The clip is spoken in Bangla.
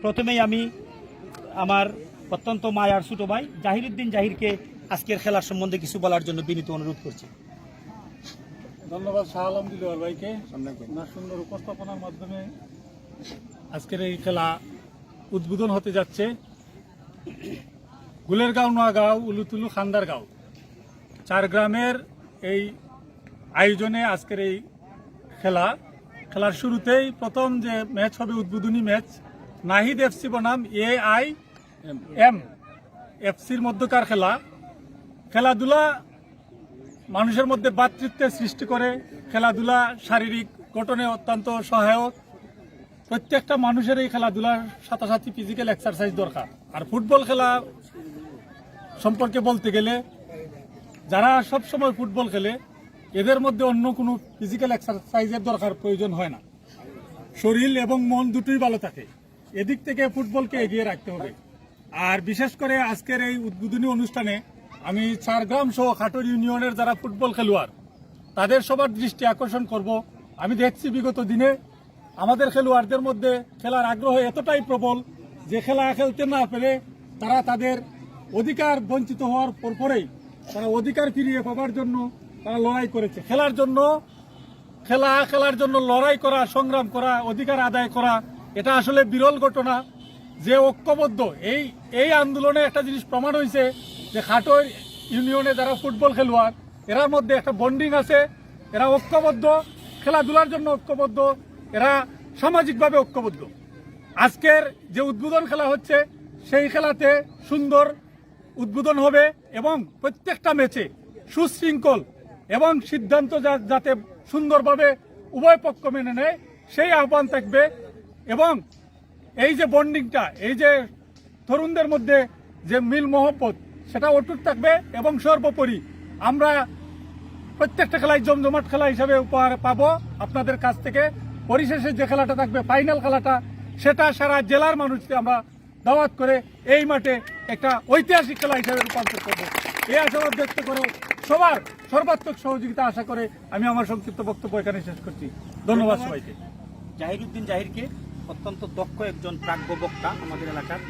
প্রথমেই আমি আমার অত্যন্ত মায়ার ছোট ভাই জাহিরুদ্দিন জাহিরকে আজকের খেলার সম্বন্ধে কিছু বলার জন্য বিনীত অনুরোধ করছি। ধন্যবাদ শাহ আলম দিলওয়ার ভাইকে না সুন্দর উপস্থাপনার মাধ্যমে আজকের এই খেলা উদ্বোধন হতে যাচ্ছে। গুলেরগাঁও, নোয়াগাঁও, উলুতুলু, খান্দারগাঁও 4 গ্রামের এই আয়োজনে আজকের এই খেলার শুরুতেই প্রথম যে ম্যাচ হবে উদ্বোধনী ম্যাচ নাহিদ এফসি বনাম AIM এফসির মধ্যকার খেলাধুলা মানুষের মধ্যে ভ্রাতৃত্বের সৃষ্টি করে। খেলাধুলা শারীরিক গঠনে অত্যন্ত সহায়ক। প্রত্যেকটা মানুষের এই খেলাধুলার সাথে সাথে ফিজিক্যাল এক্সারসাইজ দরকার। আর ফুটবল খেলা সম্পর্কে বলতে গেলে যারা সব সময় ফুটবল খেলে এদের মধ্যে অন্য কোনো ফিজিক্যাল এক্সারসাইজের দরকার প্রয়োজন হয় না। শরীর এবং মন দুটোই ভালো থাকে। এদিক থেকে ফুটবলকে এগিয়ে রাখতে হবে। আর বিশেষ করে আজকের এই উদ্বোধনী অনুষ্ঠানে আমি 4 গ্রাম সহ খাটোর ইউনিয়নের যারা ফুটবল খেলোয়াড় তাদের সবার দৃষ্টি আকর্ষণ করব। আমি দেখছি বিগত দিনে আমাদের খেলোয়াড়দের মধ্যে খেলার আগ্রহ এতটাই প্রবল যে খেলা খেলতে না পেরে তারা তাদের অধিকার বঞ্চিত হওয়ার পরেই তারা অধিকার ফিরিয়ে পাবার জন্য তারা লড়াই করেছে। খেলার জন্য লড়াই করা, সংগ্রাম করা, অধিকার আদায় করা এটা আসলে বিরল ঘটনা। যে ঐক্যবদ্ধ এই আন্দোলনে একটা জিনিস প্রমাণ হয়েছে যে খাটোর ইউনিয়নে যারা ফুটবল খেলোয়াড় এরার মধ্যে একটা বন্ডিং আছে। এরা ঐক্যবদ্ধ, খেলাধুলার জন্য ঐক্যবদ্ধ, এরা সামাজিকভাবে ঐক্যবদ্ধ। আজকের যে উদ্বোধন খেলা হচ্ছে সেই খেলাতে সুন্দর উদ্বোধন হবে এবং প্রত্যেকটা ম্যাচে সুশৃঙ্খল এবং সিদ্ধান্ত যাতে সুন্দরভাবে উভয় পক্ষ মেনে নেয় সেই আহ্বান থাকবে। এবং এই যে বন্ডিংটা, এই যে তরুণদের মধ্যে যে মিল মহব্বত সেটা অটুট থাকবে। এবং সর্বোপরি আমরা প্রত্যেকটা খেলায় জমজমাট খেলা হিসাবে উপহার পাবো আপনাদের কাছ থেকে। পরিশেষে যে খেলাটা থাকবে ফাইনাল খেলাটা সেটা সারা জেলার মানুষকে আমরা দাওয়াত করে এই মাঠে একটা ঐতিহাসিক খেলা হিসাবে রূপান্তর করবো। এই আশাবাদ ব্যক্ত করে সবার সর্বাত্মক সহযোগিতা আশা করে আমি আমার সংক্ষিপ্ত বক্তব্য এখানে শেষ করছি। ধন্যবাদ সবাইকে। জাহিরুদ্দিন জাহিরকে অত্যন্ত দক্ষ একজন প্রাজ্ঞ বক্তা আমাদের এলাকার।